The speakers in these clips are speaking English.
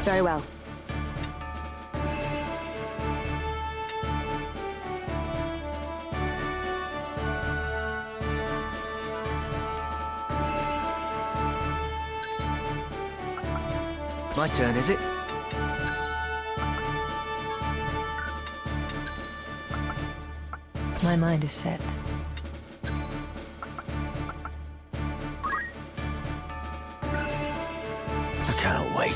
Very well. My turn, is it? My mind is set. I cannot wait.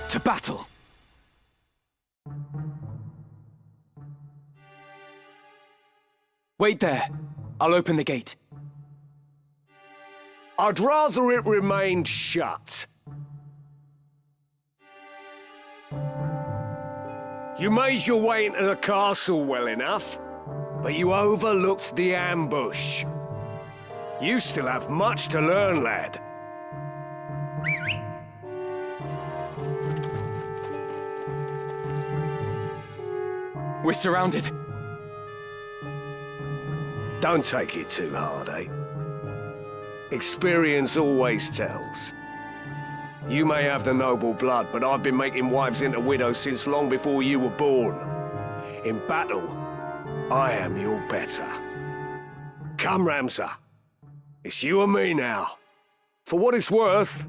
To battle! Wait there. I'll open the gate. I'd rather it remained shut. You made your way into the castle well enough, but you overlooked the ambush. You still have much to learn, lad. We're surrounded. Don't take it too hard, eh? Experience always tells. You may have the noble blood, but I've been making wives into widows since long before you were born. In battle, I am your better. Come, Ramsar. It's you and me now. For what it's worth,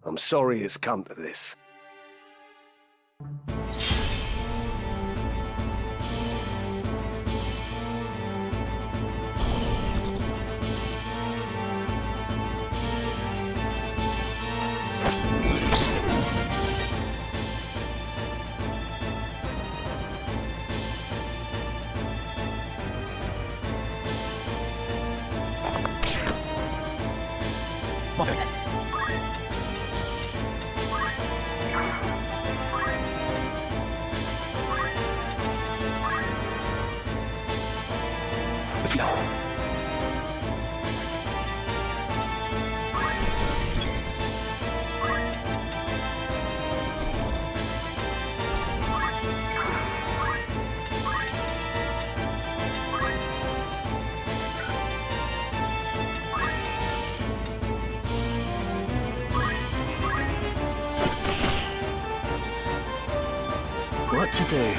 I'm sorry it's come to this. What to do?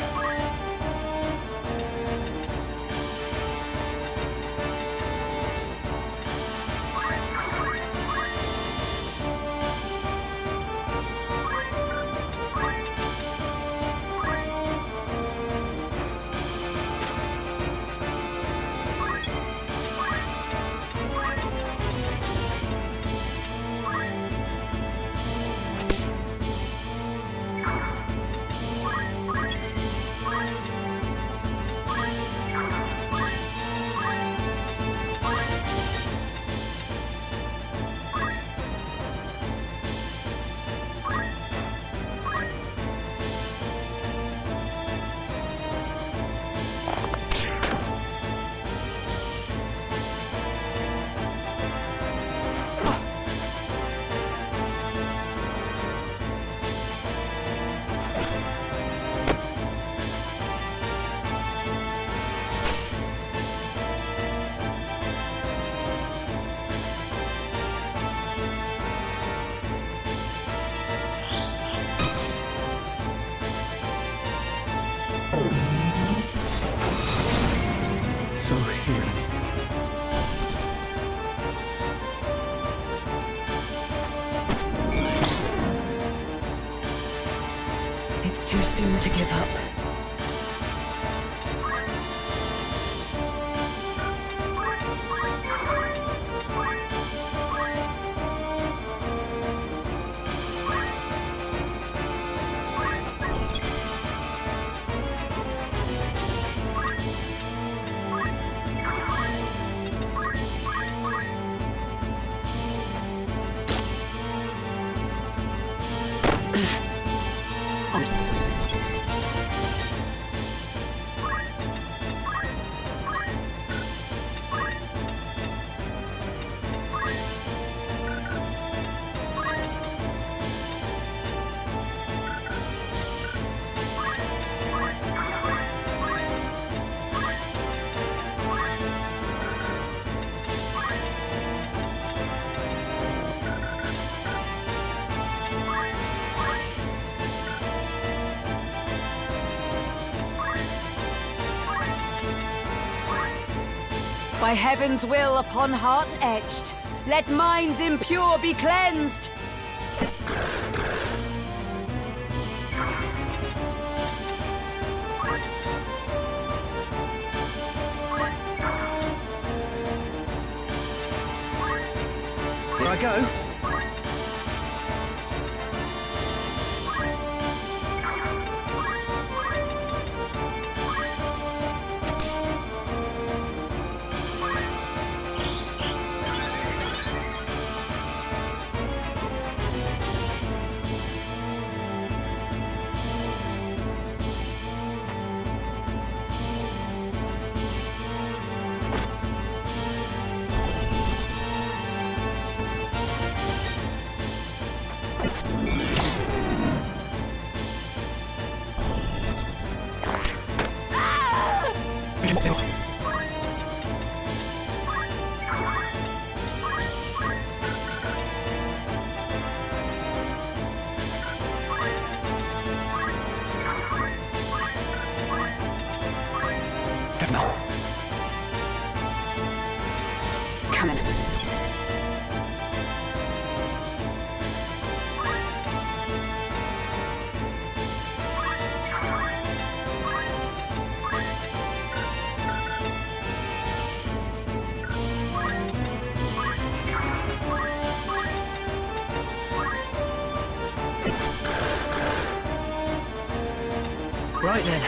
So healed. It's too soon to give up. By heaven's will upon heart etched, let minds impure be cleansed. Here I go. Coming. Right then.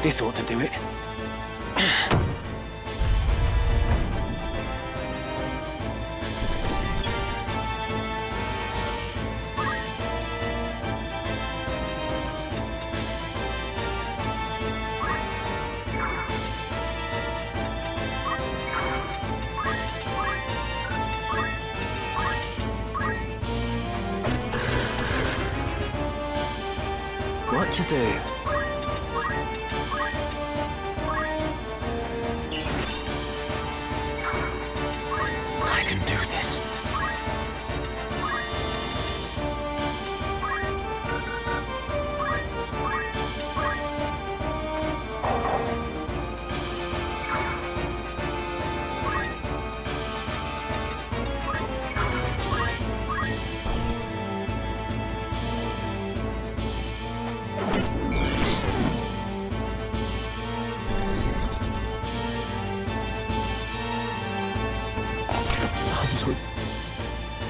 This ought to do it. What to do? I can do this.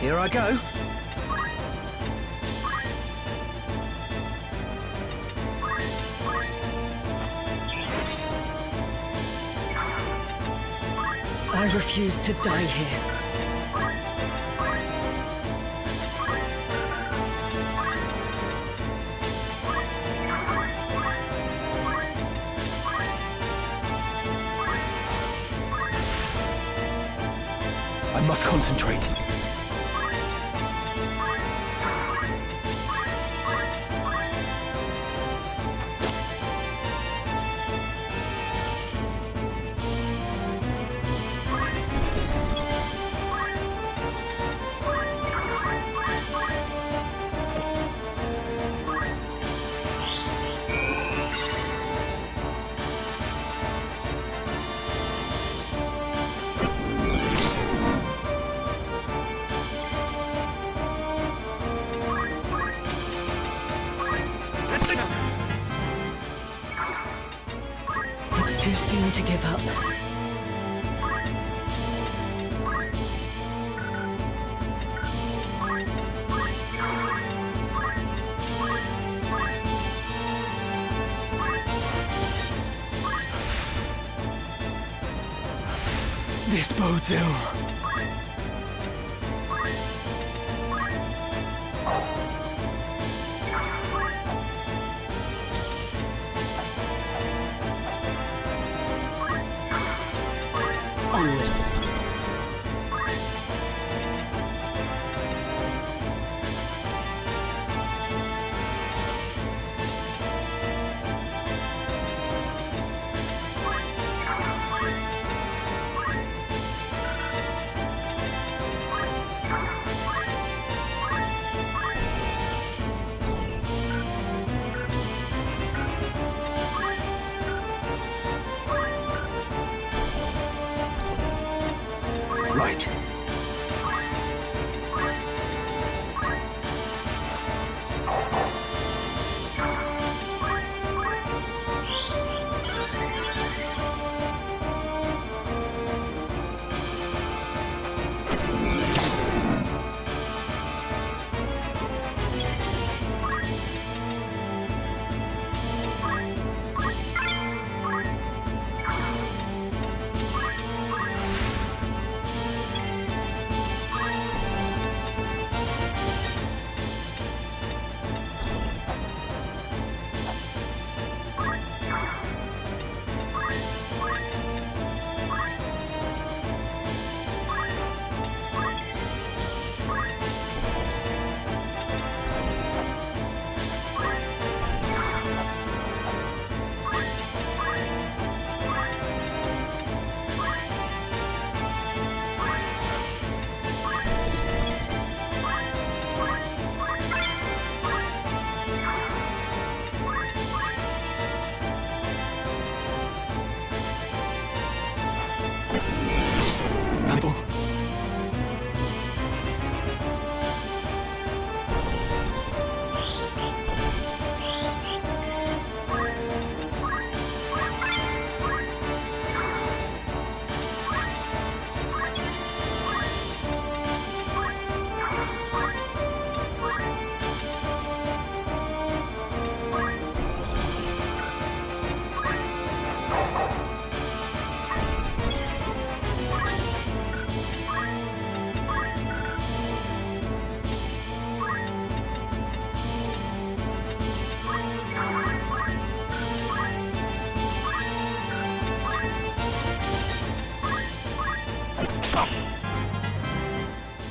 Here I go. I refuse to die here. I must concentrate. It's too soon to give up. This bodes ill. Onward. Right.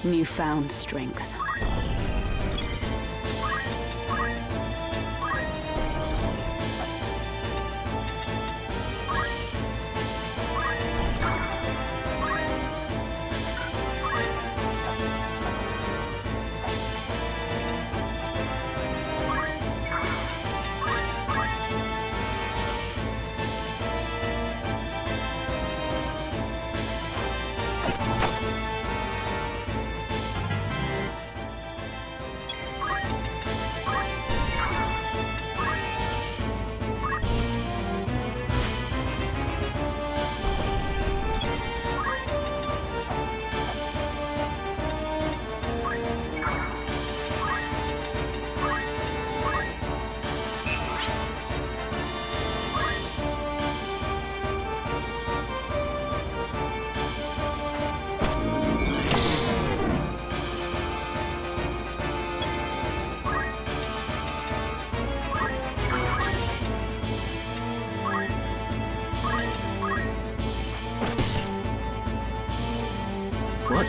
Newfound strength.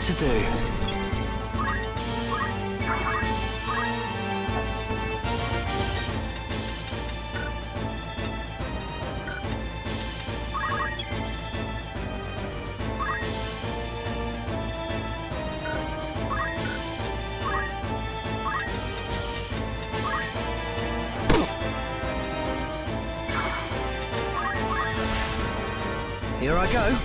to do. Here I go.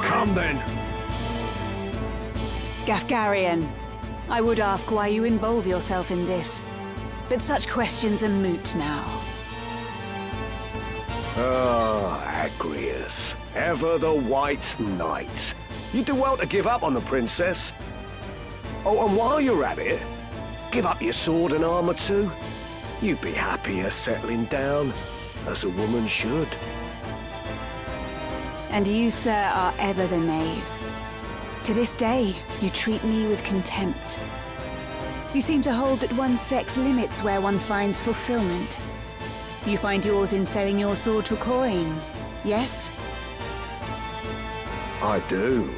Come then. Gafgarian, I would ask why you involve yourself in this, but such questions are moot now. Ah, Agrius. Ever the White Knight. You do well to give up on the princess. Oh, and while you're at it, give up your sword and armor too. You'd be happier settling down, as a woman should. And you, sir, are ever the knave. To this day, you treat me with contempt. You seem to hold that one's sex limits where one finds fulfillment. You find yours in selling your sword for coin, yes? I do.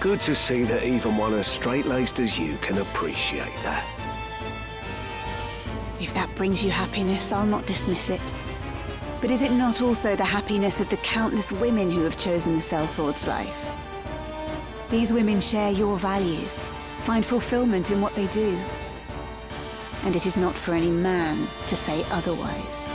Good to see that even one as straight-laced as you can appreciate that. If that brings you happiness, I'll not dismiss it. But is it not also the happiness of the countless women who have chosen the sellsword's life? These women share your values, find fulfillment in what they do. And it is not for any man to say otherwise.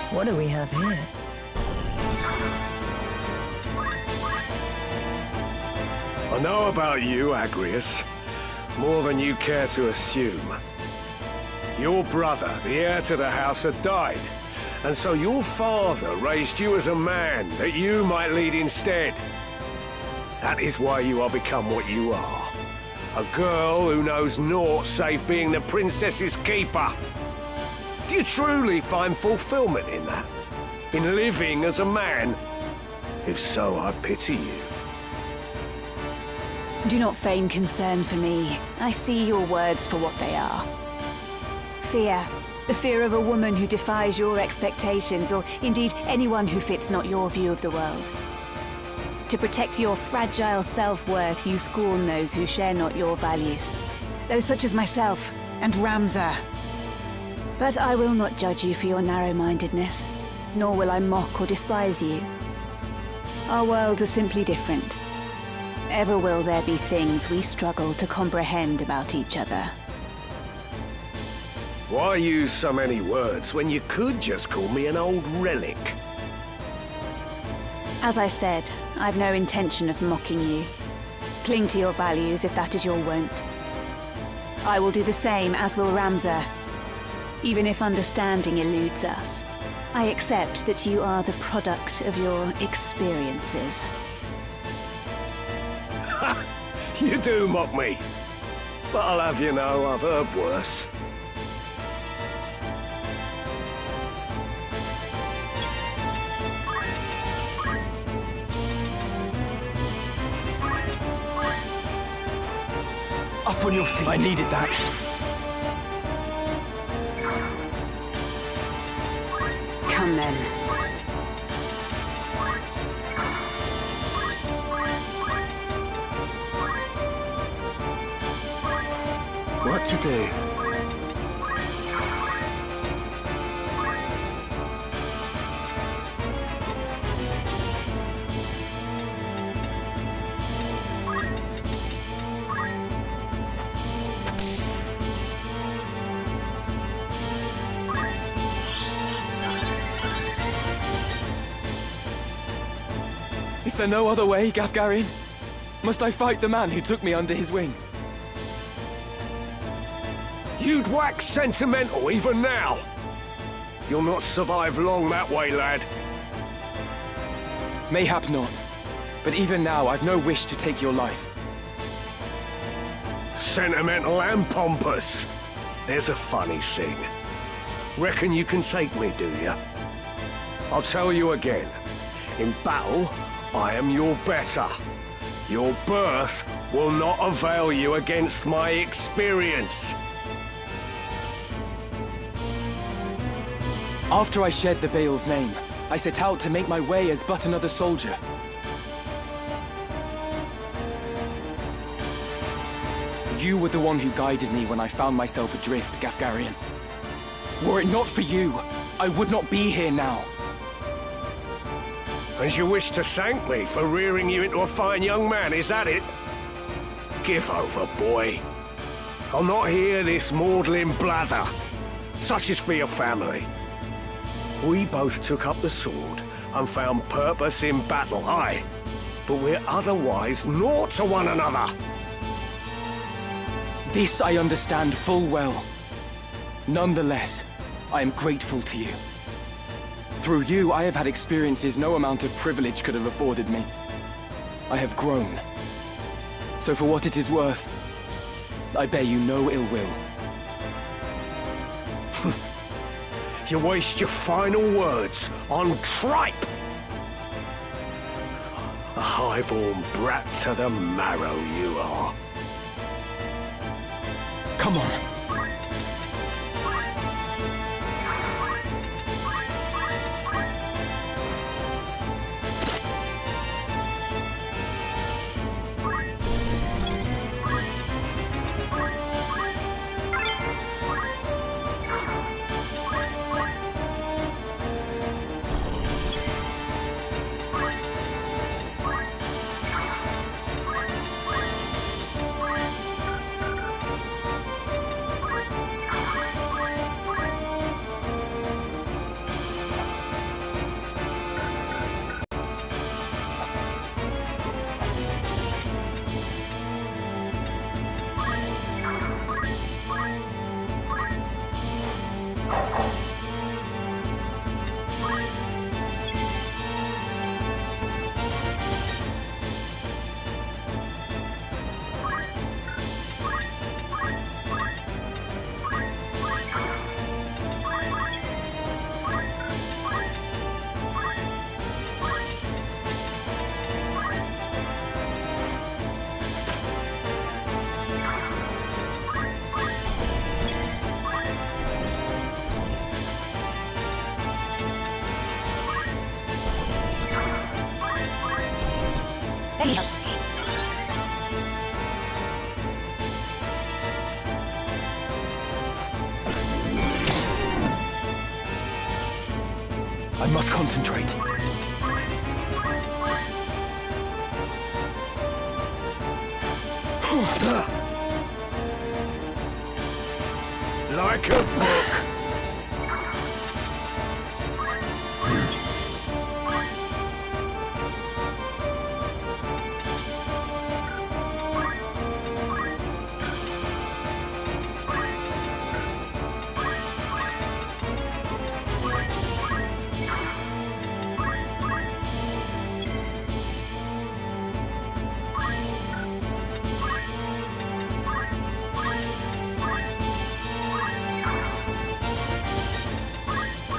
What do we have here? I know about you, Agrius. More than you care to assume. Your brother, the heir to the house, had died. And so your father raised you as a man that you might lead instead. That is why you are become what you are. A girl who knows naught save being the princess's keeper. Do you truly find fulfillment in that? In living as a man? If so, I pity you. Do not feign concern for me. I see your words for what they are. Fear. The fear of a woman who defies your expectations, or indeed anyone who fits not your view of the world. To protect your fragile self-worth, you scorn those who share not your values. Those such as myself and Ramza. But I will not judge you for your narrow-mindedness, nor will I mock or despise you. Our worlds are simply different. Ever will there be things we struggle to comprehend about each other. Why use so many words when you could just call me an old relic? As I said, I've no intention of mocking you. Cling to your values if that is your wont. I will do the same, as will Ramza. Even if understanding eludes us, I accept that you are the product of your experiences. Ha! You do mock me. But I'll have you know I've heard worse. Up on your feet. I needed that. Come then. What to do? Is there no other way, Gafgarian? Must I fight the man who took me under his wing? You'd wax sentimental even now. You'll not survive long that way, lad. Mayhap not. But even now, I've no wish to take your life. Sentimental and pompous. There's a funny thing. Reckon you can take me, do ya? I'll tell you again. In battle, I am your better. Your birth will not avail you against my experience. After I shed the Bale's name, I set out to make my way as but another soldier. You were the one who guided me when I found myself adrift, Gafgarian. Were it not for you, I would not be here now. And you wish to thank me for rearing you into a fine young man, is that it? Give over, boy. I'll not hear this maudlin blather. Such is for your family. We both took up the sword and found purpose in battle, aye. But we're otherwise naught to one another. This I understand full well. Nonetheless, I am grateful to you. Through you, I have had experiences no amount of privilege could have afforded me. I have grown. So for what it is worth, I bear you no ill will. You waste your final words on tripe! A highborn brat to the marrow you are. Come on. I must concentrate. Like a book.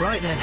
Right then.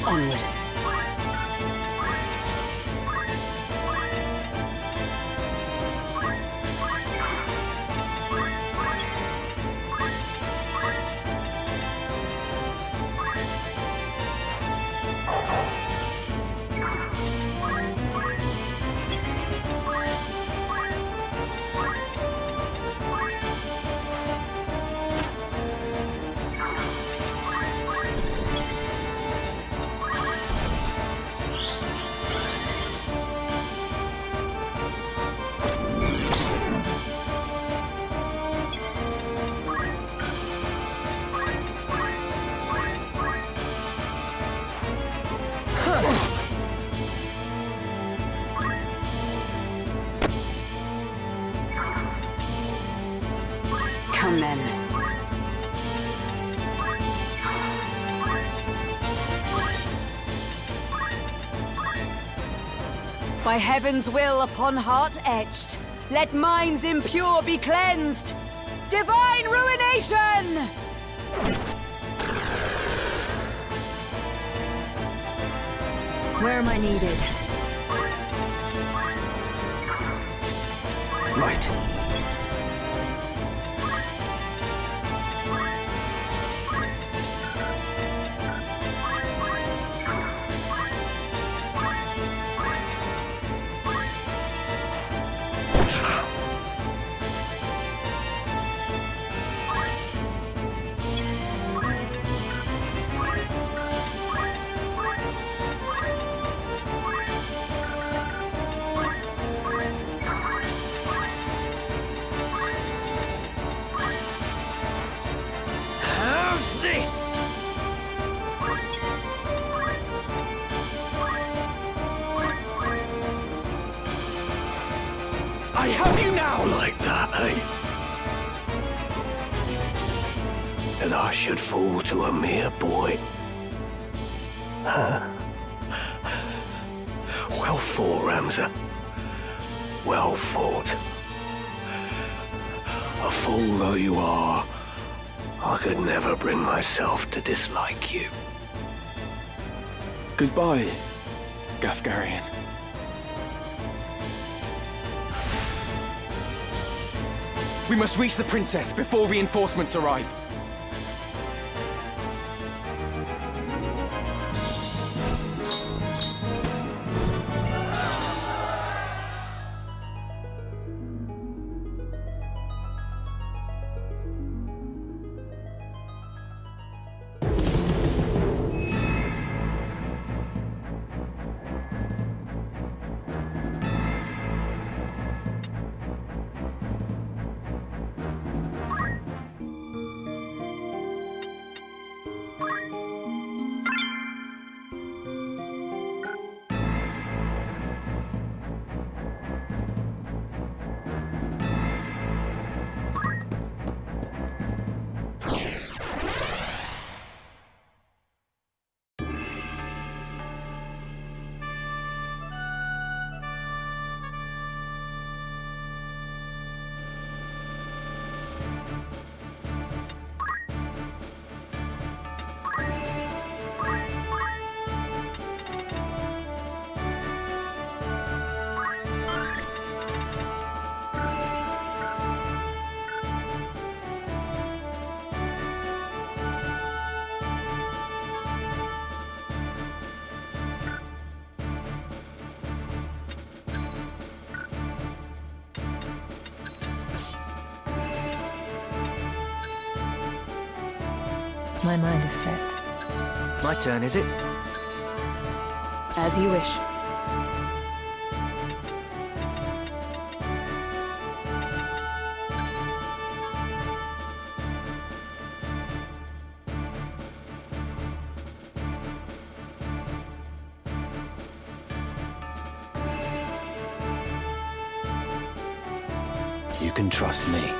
Onward. Come then. By heaven's will upon heart etched, let minds impure be cleansed. Divine ruination! Where am I needed? Right. How's this? I have you now! Like that, eh? That I should fall to a mere boy. Well fought, Ramza. Well fought. A fool though you are, I could never bring myself to dislike you. Goodbye, Gafgarian. We must reach the princess before reinforcements arrive. My mind is set. My turn, is it? As you wish. You can trust me.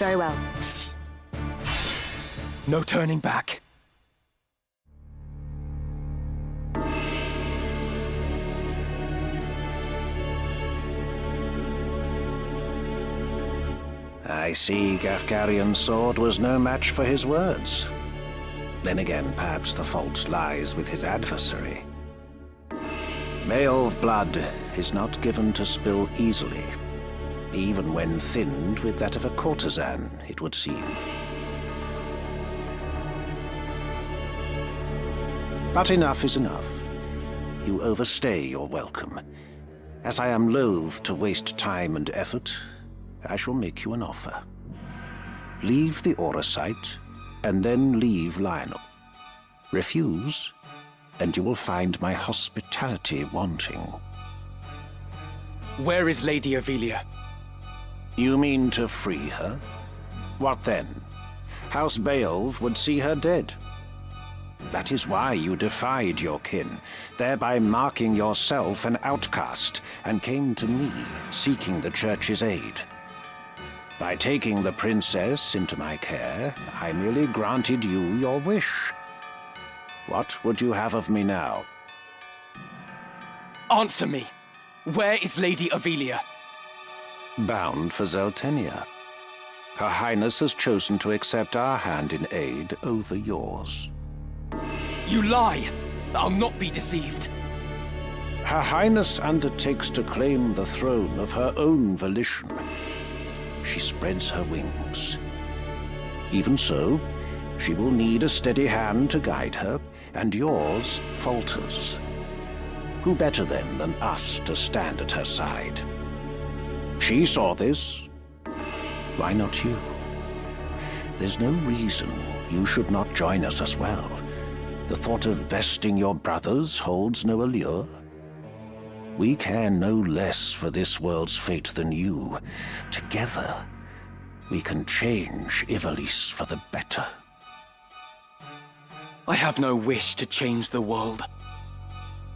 Very well. No turning back. I see Gafgarian's sword was no match for his words. Then again, perhaps the fault lies with his adversary. Male blood is not given to spill easily, even when thinned with that of a courtesan, it would seem. But enough is enough. You overstay your welcome. As I am loath to waste time and effort, I shall make you an offer. Leave the Aura site, and then leave Lionel. Refuse, and you will find my hospitality wanting. Where is Lady Ovelia? You mean to free her? What then? House Beowulf would see her dead. That is why you defied your kin, thereby marking yourself an outcast, and came to me, seeking the Church's aid. By taking the princess into my care, I merely granted you your wish. What would you have of me now? Answer me! Where is Lady Ovelia? Bound for Zeltenia. Her Highness has chosen to accept our hand in aid over yours. You lie! I'll not be deceived. Her Highness undertakes to claim the throne of her own volition. She spreads her wings. Even so, she will need a steady hand to guide her, and yours falters. Who better then than us to stand at her side? She saw this. Why not you? There's no reason you should not join us as well. The thought of besting your brothers holds no allure. We care no less for this world's fate than you. Together, we can change Ivalice for the better. I have no wish to change the world.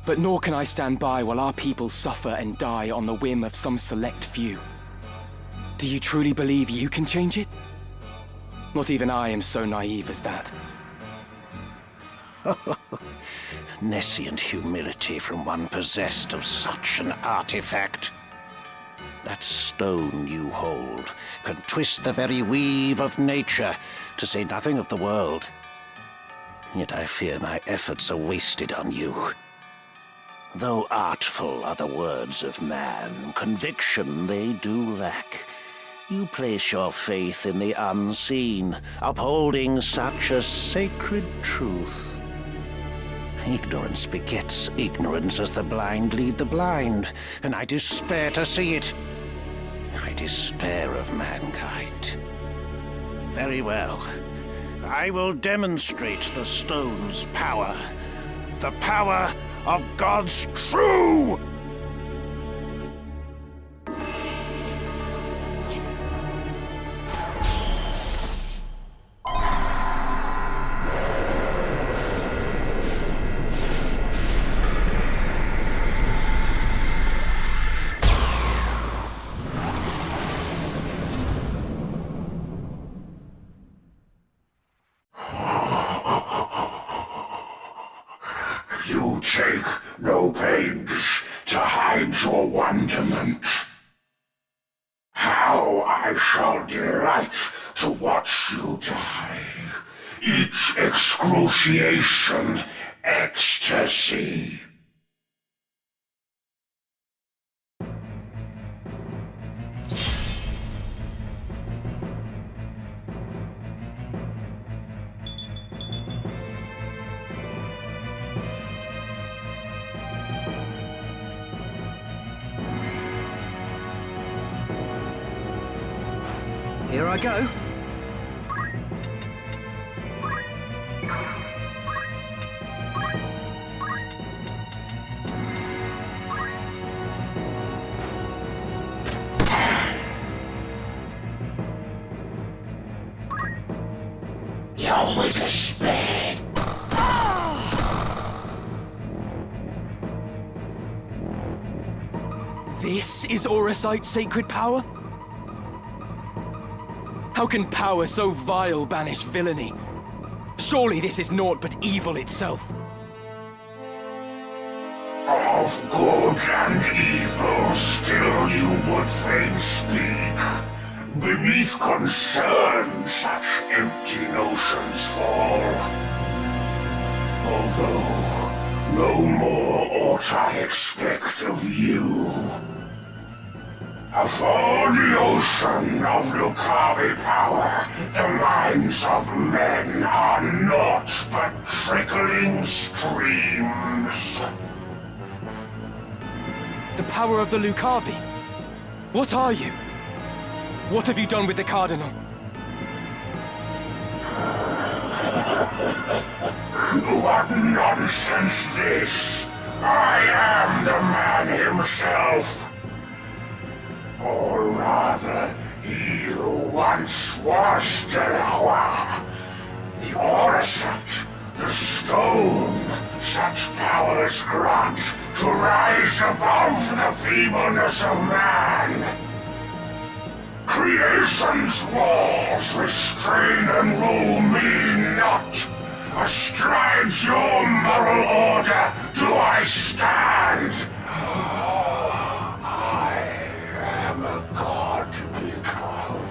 But nor can I stand by while our people suffer and die on the whim of some select few. Do you truly believe you can change it? Not even I am so naive as that. Nescient humility from one possessed of such an artifact. That stone you hold can twist the very weave of nature, to say nothing of the world. Yet I fear my efforts are wasted on you. Though artful are the words of man, conviction they do lack. You place your faith in the unseen, upholding such a sacred truth. Ignorance begets ignorance as the blind lead the blind, and I despair to see it. I despair of mankind. Very well. I will demonstrate the stone's power. The power of God's true! You take no pains to hide your wonderment. How I shall delight to watch you die. Each excruciation, ecstasy. Here I go. Your wick is spared. This is Auracite's sacred power? How can power so vile banish villainy? Surely this is naught but evil itself. Of good and evil still you would fain speak. Beneath concern such empty notions fall. Although no more ought I expect of you. For the ocean of Lucavi power, the minds of men are naught but trickling streams. The power of the Lucavi? What are you? What have you done with the Cardinal? What nonsense this! I am the man himself! Or rather, he who once was Delacroix. The Orasat, the stone, such powers grant to rise above the feebleness of man. Creation's laws restrain and rule me not. Astride your moral order do I stand. I am a god become.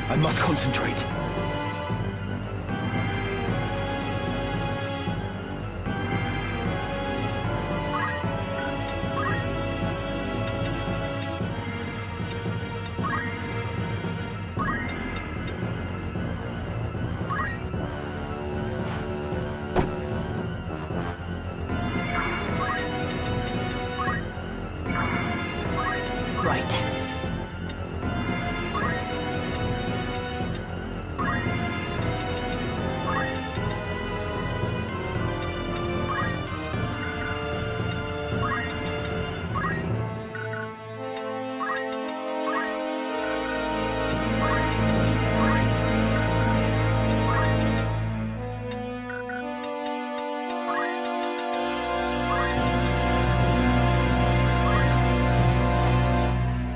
I must concentrate. Right.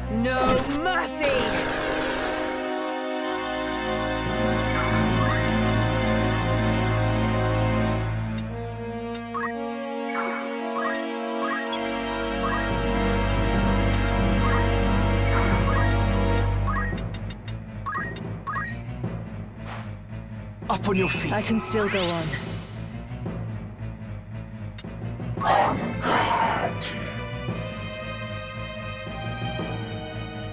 No mercy! Up on your feet. I can still go on. On guard.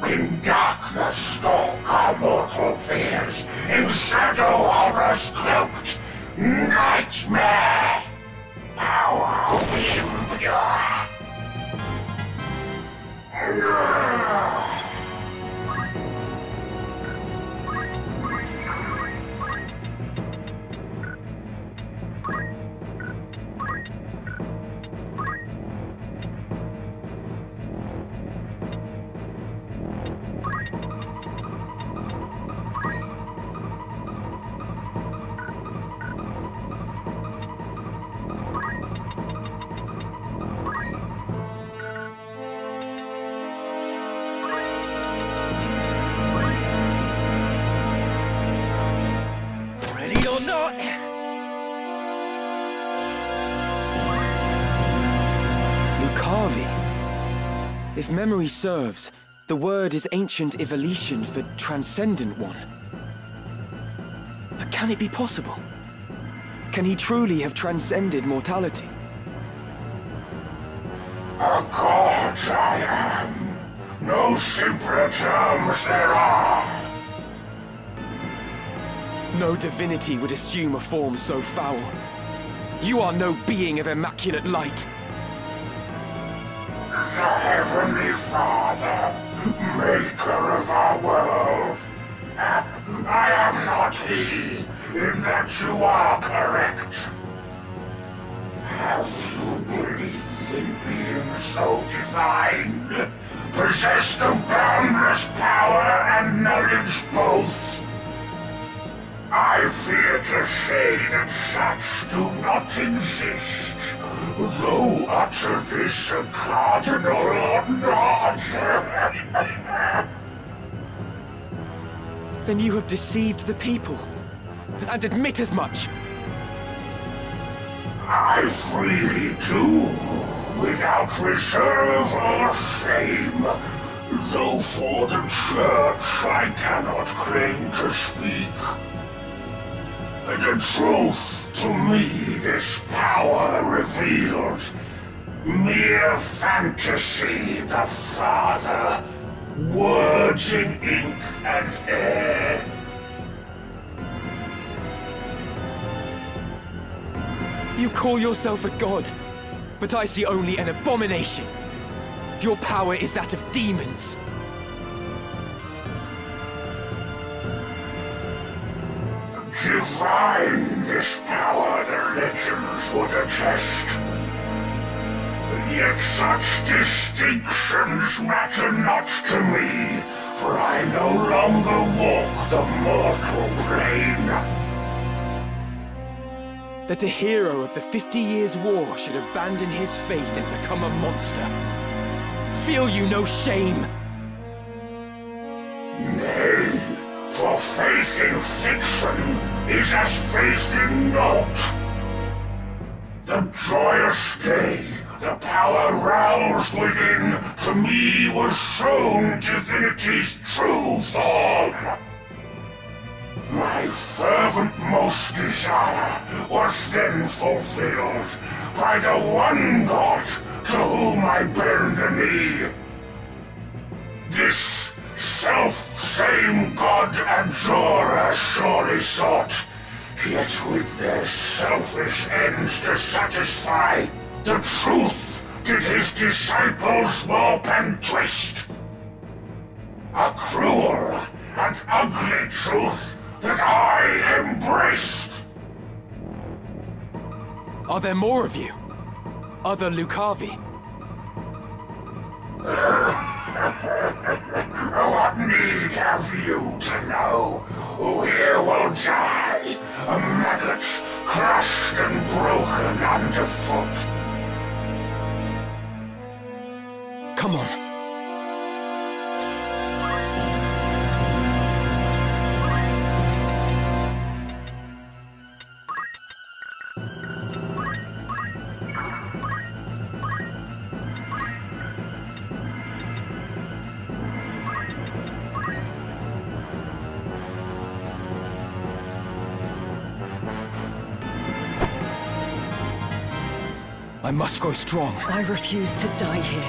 In darkness stalk our mortal fears, in shadow horrors cloaked. Nightmare! Power of the impure! Ready or not? Lucavi. If memory serves, the word is ancient Ivalician for transcendent one. But can it be possible? Can he truly have transcended mortality? A god I am. No simpler terms there are. No divinity would assume a form so foul. You are no being of immaculate light. The Heavenly Father, maker of our world. I am not he, in that you are correct. Have you believed in being so divine? Possessed of boundless power and knowledge both? I fear to say that such do not exist. though utter this a cardinal or not. Then you have deceived the people, and admit as much. I freely do, without reserve or shame. Though for the Church I cannot claim to speak. The truth to me this power revealed. Mere fantasy, the Father. Words in ink and air. You call yourself a god, but I see only an abomination. Your power is that of demons. Divine this power, the legends would attest. Yet such distinctions matter not to me, for I no longer walk the mortal plane. That a hero of the 50 Years' War should abandon his faith and become a monster. Feel you no shame? Nay, for faith in fiction is as faith in naught. The joyous day, the power roused within, to me was shown divinity's true form. My fervent most desire was then fulfilled by the one God to whom I bend the knee. This self-same God abjurer surely sought, yet with their selfish ends to satisfy, the truth did his disciples warp and twist. A cruel and ugly truth that I embraced. Are there more of you? Other Lucavi? What need have you to know? Who here will die? A maggot crushed and broken underfoot. Come on. I must grow strong. I refuse to die here.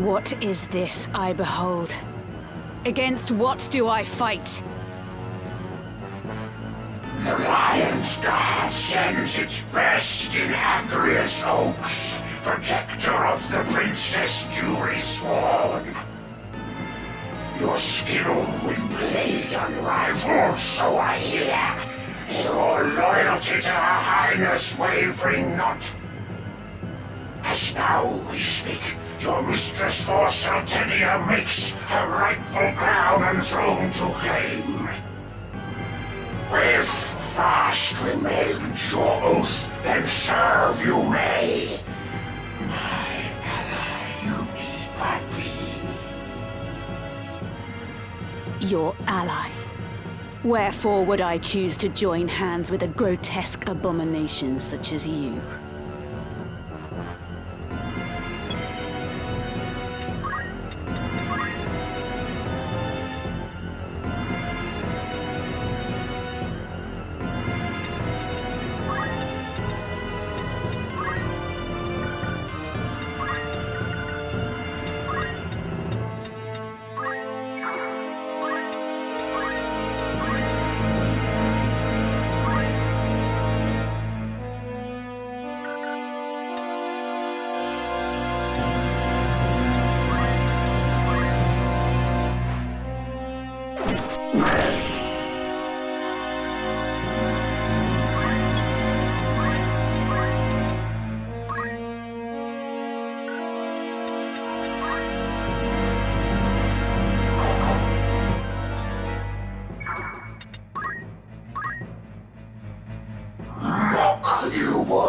What is this I behold? Against what do I fight? The Lion's Guard sends its best in Agrius Oaks, protector of the Princess Jury Sworn. Your skill with blade unrivaled, so I hear. Your loyalty to Her Highness wavering not. As now we speak, your mistress for Saltenia makes her rightful crown and throne to claim. If fast remains your oath, then serve you may. My ally, you need but be. Your ally. Wherefore would I choose to join hands with a grotesque abomination such as you?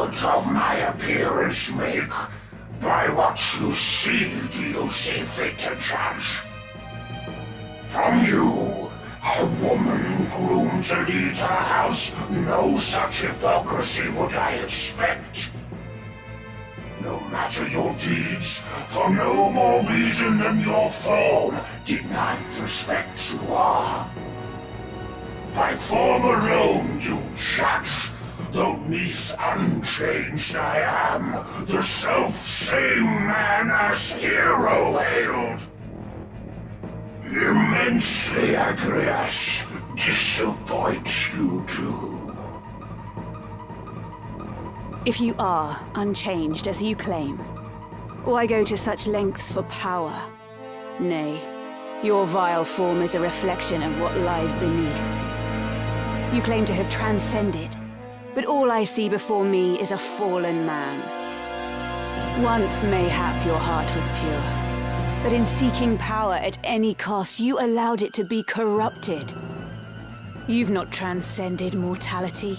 good of my appearance make? By what you see do you see fit to judge? From you, a woman groomed to lead her house, no such hypocrisy would I expect. No matter your deeds, for no more reason than your form, denied respect you are. By form alone you judge, though neath unchanged I am, the self-same man as hero hailed. Immensely Agrias disappoints you too. If you are unchanged as you claim, why go to such lengths for power? Nay, your vile form is a reflection of what lies beneath. You claim to have transcended, but all I see before me is a fallen man. Once, mayhap, your heart was pure, but in seeking power at any cost, you allowed it to be corrupted. You've not transcended mortality,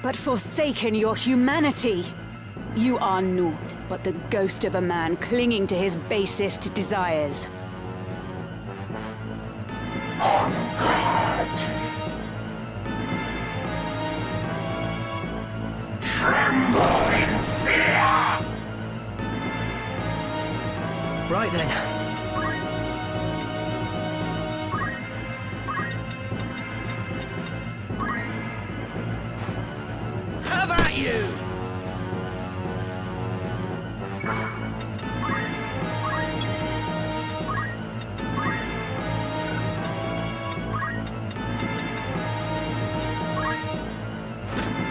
but forsaken your humanity. You are naught but the ghost of a man clinging to his basest desires. On guard. Tremble in fear. Right then. Have at you!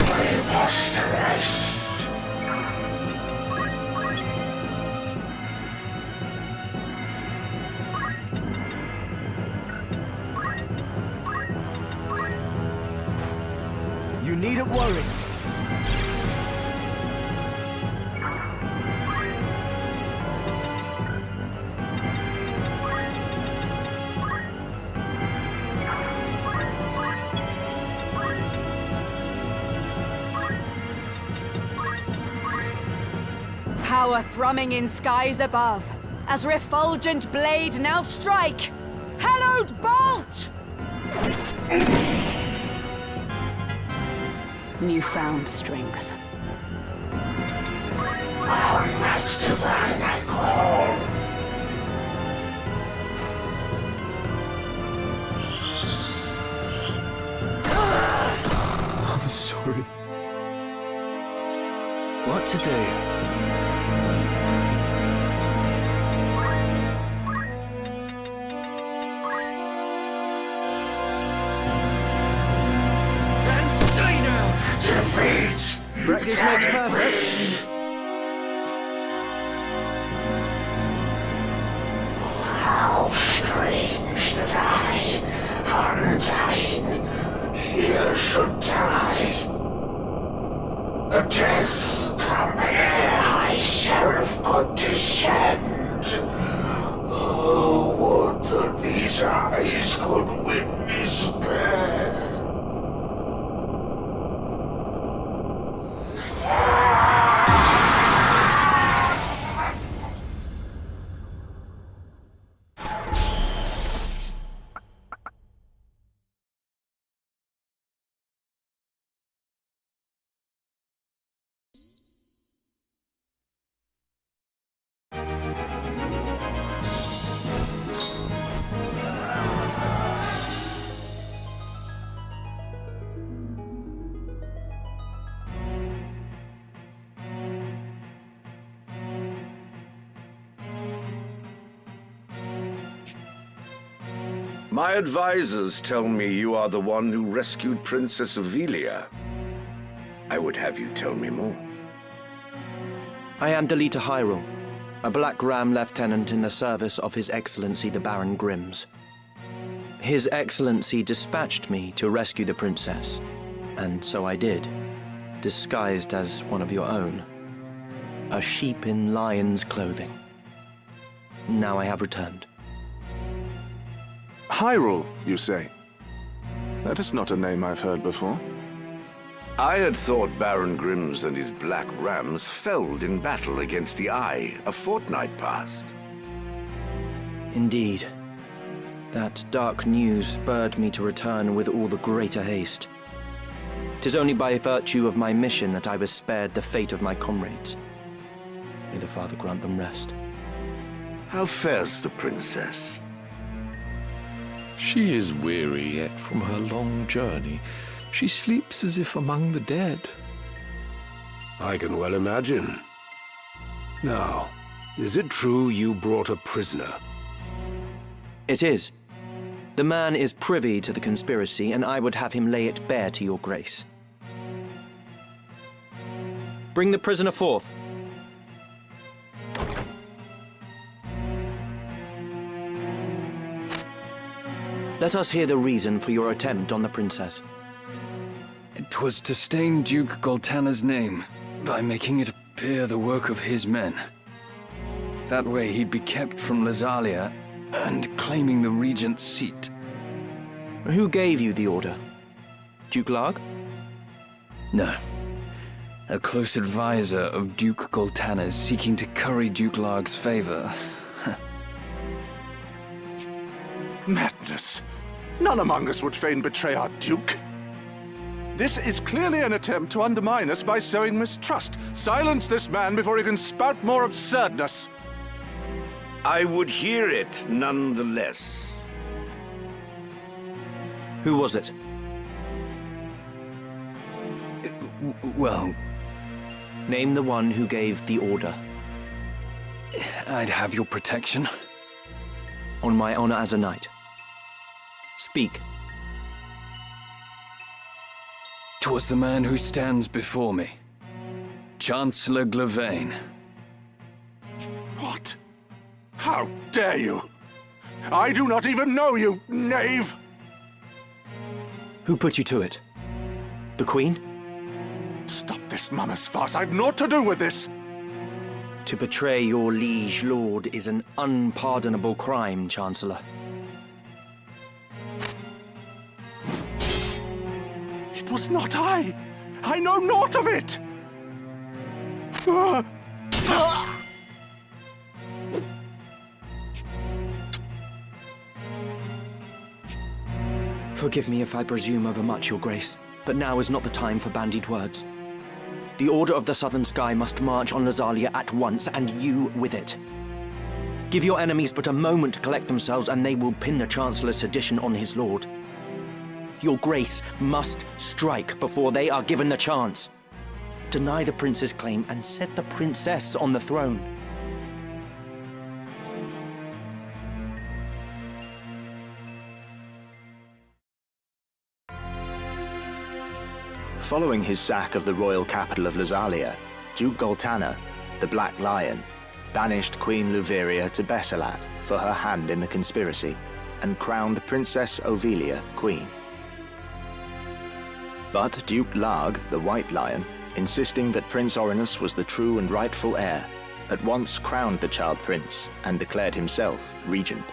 Preposterous. You needn't worry. Power thrumming in skies above, as refulgent blade now strike! Hallowed bolt! Newfound strength. On might divine I call. I'm sorry. What to do? And stay down! Defeat. Practice makes perfect. How strange that I, undying, here should die. A death come ere high seraph could descend. Oh, would that these eyes could witness bear. My advisors tell me you are the one who rescued Princess Ivalice. I would have you tell me more. I am Delita Hyrule, a Black Ram lieutenant in the service of His Excellency the Baron Grimms. His Excellency dispatched me to rescue the princess, and so I did, disguised as one of your own. A sheep in lion's clothing. Now I have returned. Hyrule, you say? That is not a name I've heard before. I had thought Baron Grimm's and his black rams felled in battle against the Eye a fortnight past. Indeed. That dark news spurred me to return with all the greater haste. 'Tis only by virtue of my mission that I was spared the fate of my comrades. May the Father grant them rest. How fares the princess? She is weary yet from her long journey. She sleeps as if among the dead. I can well imagine. Now, is it true you brought a prisoner? It is. The man is privy to the conspiracy, and I would have him lay it bare to your grace. Bring the prisoner forth. Let us hear the reason for your attempt on the princess. It was to stain Duke Goltana's name by making it appear the work of his men. That way he'd be kept from Lazalia and claiming the regent's seat. Who gave you the order? Duke Larg? No. A close advisor of Duke Goltana's seeking to curry Duke Larg's favor. Madness! None among us would fain betray our Duke. This is clearly an attempt to undermine us by sowing mistrust. Silence this man before he can spout more absurdness. I would hear it nonetheless. Who was it? Well, Name the one who gave the order. I'd have your protection. On my honor as a knight. Speak. 'Twas the man who stands before me. Chancellor Glavain. What? How dare you? I do not even know you, knave! Who put you to it? The Queen? Stop this mummer's farce. I've naught to do with this. To betray your liege lord is an unpardonable crime, Chancellor. It was not I. I know naught of it. Forgive me if I presume overmuch, Your Grace, but now is not the time for bandied words. The Order of the Southern Sky must march on Lazalia at once, and you with it. Give your enemies but a moment to collect themselves, and they will pin the Chancellor's sedition on his lord. Your Grace must strike before they are given the chance. Deny the prince's claim and set the princess on the throne. Following his sack of the royal capital of Lazalia, Duke Goltana, the Black Lion, banished Queen Luveria to Besselat for her hand in the conspiracy, and crowned Princess Ovelia queen. But Duke Larg, the White Lion, insisting that Prince Orinus was the true and rightful heir, at once crowned the child prince and declared himself regent.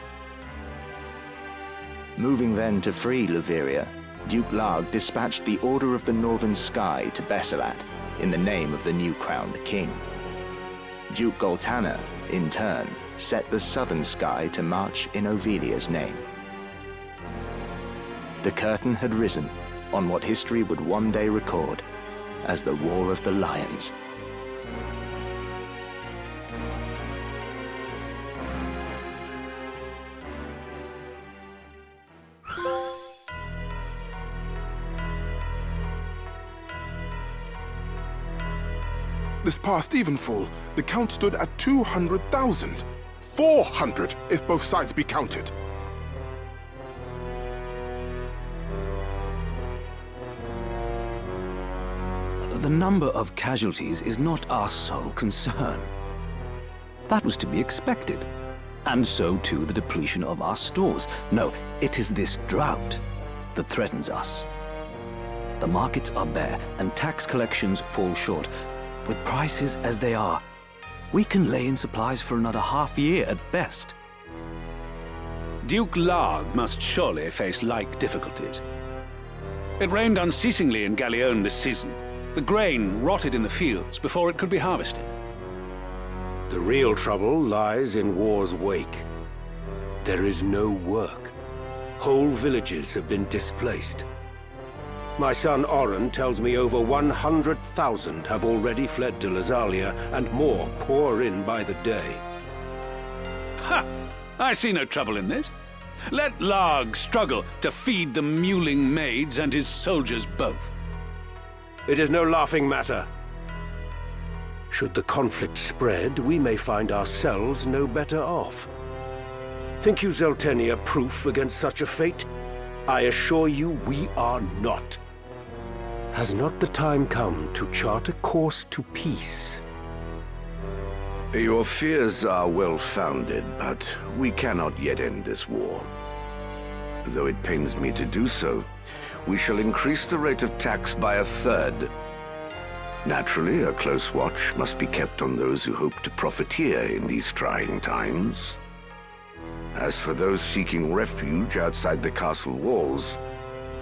Moving then to free Luveria, Duke Larg dispatched the Order of the Northern Sky to Besselat in the name of the new crowned king. Duke Goltana, in turn, set the Southern Sky to march in Ovelia's name. The curtain had risen on what history would one day record as the War of the Lions. This past evenfall, the count stood at 200,000. 400 if both sides be counted. The number of casualties is not our sole concern. That was to be expected. And so too the depletion of our stores. No, it is this drought that threatens us. The markets are bare and tax collections fall short. With prices as they are, we can lay in supplies for another half year at best. Duke Larg must surely face like difficulties. It rained unceasingly in Galleon this season. The grain rotted in the fields before it could be harvested. The real trouble lies in war's wake. There is no work. Whole villages have been displaced. My son Oren tells me over 100,000 have already fled to Lazalia, and more pour in by the day. Ha! I see no trouble in this. Let Larg struggle to feed the mewling maids and his soldiers both. It is no laughing matter. Should the conflict spread, we may find ourselves no better off. Think you Zeltenia proof against such a fate? I assure you we are not. Has not the time come to chart a course to peace? Your fears are well-founded, but we cannot yet end this war. Though it pains me to do so, we shall increase the rate of tax by 1/3. Naturally, a close watch must be kept on those who hope to profiteer in these trying times. As for those seeking refuge outside the castle walls,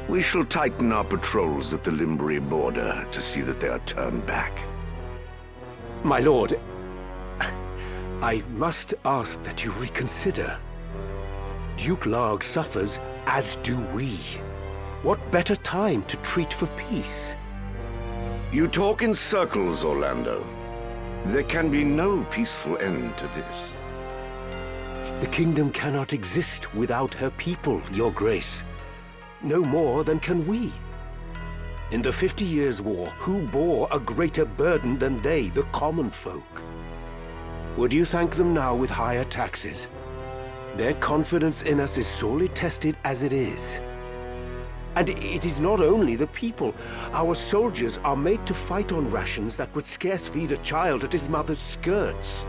we shall tighten our patrols at the Limbri border to see that they are turned back. My lord, I must ask that you reconsider. Duke Larg suffers, as do we. What better time to treat for peace? You talk in circles, Orlando. There can be no peaceful end to this. The kingdom cannot exist without her people, Your Grace. No more than can we. In the 50 Years' War, who bore a greater burden than they, the common folk? Would you thank them now with higher taxes? Their confidence in us is sorely tested as it is. And it is not only the people. Our soldiers are made to fight on rations that would scarce feed a child at his mother's skirts.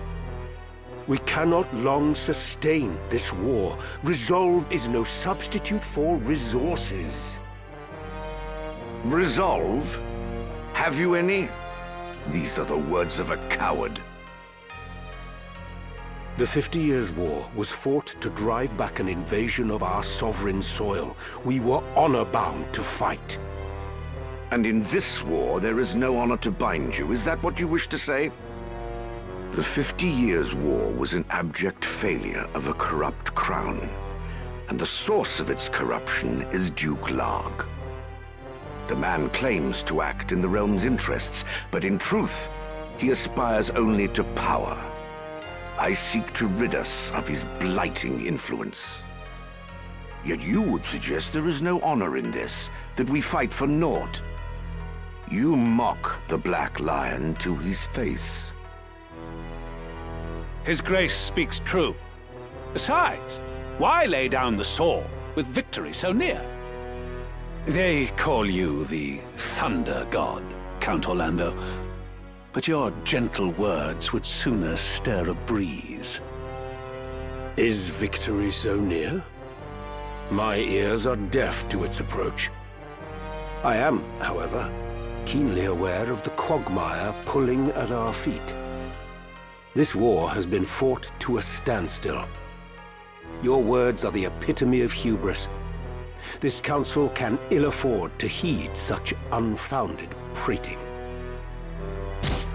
We cannot long sustain this war. Resolve is no substitute for resources. Resolve? Have you any? These are the words of a coward. The 50 Years' War was fought to drive back an invasion of our sovereign soil. We were honor-bound to fight. And in this war, there is no honor to bind you. Is that what you wish to say? The 50 Years' War was an abject failure of a corrupt crown, and the source of its corruption is Duke Larg. The man claims to act in the realm's interests, but in truth, he aspires only to power. I seek to rid us of his blighting influence. Yet you would suggest there is no honor in this, that we fight for naught. You mock the Black Lion to his face. His Grace speaks true. Besides, why lay down the sword with victory so near? They call you the Thunder God, Count Orlando. But your gentle words would sooner stir a breeze. Is victory so near? My ears are deaf to its approach. I am, however, keenly aware of the quagmire pulling at our feet. This war has been fought to a standstill. Your words are the epitome of hubris. This council can ill afford to heed such unfounded prating.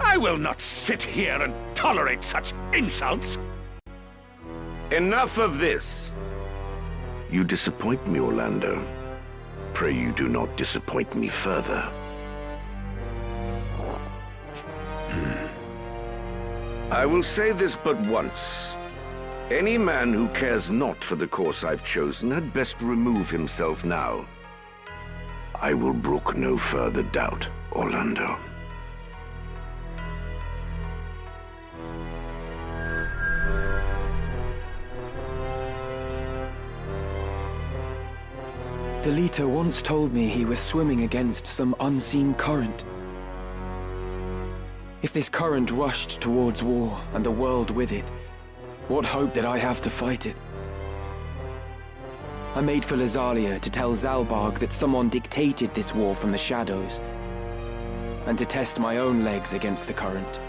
I will not sit here and tolerate such insults! Enough of this! You disappoint me, Orlando. Pray you do not disappoint me further. I will say this but once. Any man who cares not for the course I've chosen had best remove himself now. I will brook no further doubt, Orlando. The Leader once told me he was swimming against some unseen current. If this current rushed towards war, and the world with it, what hope did I have to fight it? I made for Lazalia to tell Zalbarg that someone dictated this war from the shadows, and to test my own legs against the current.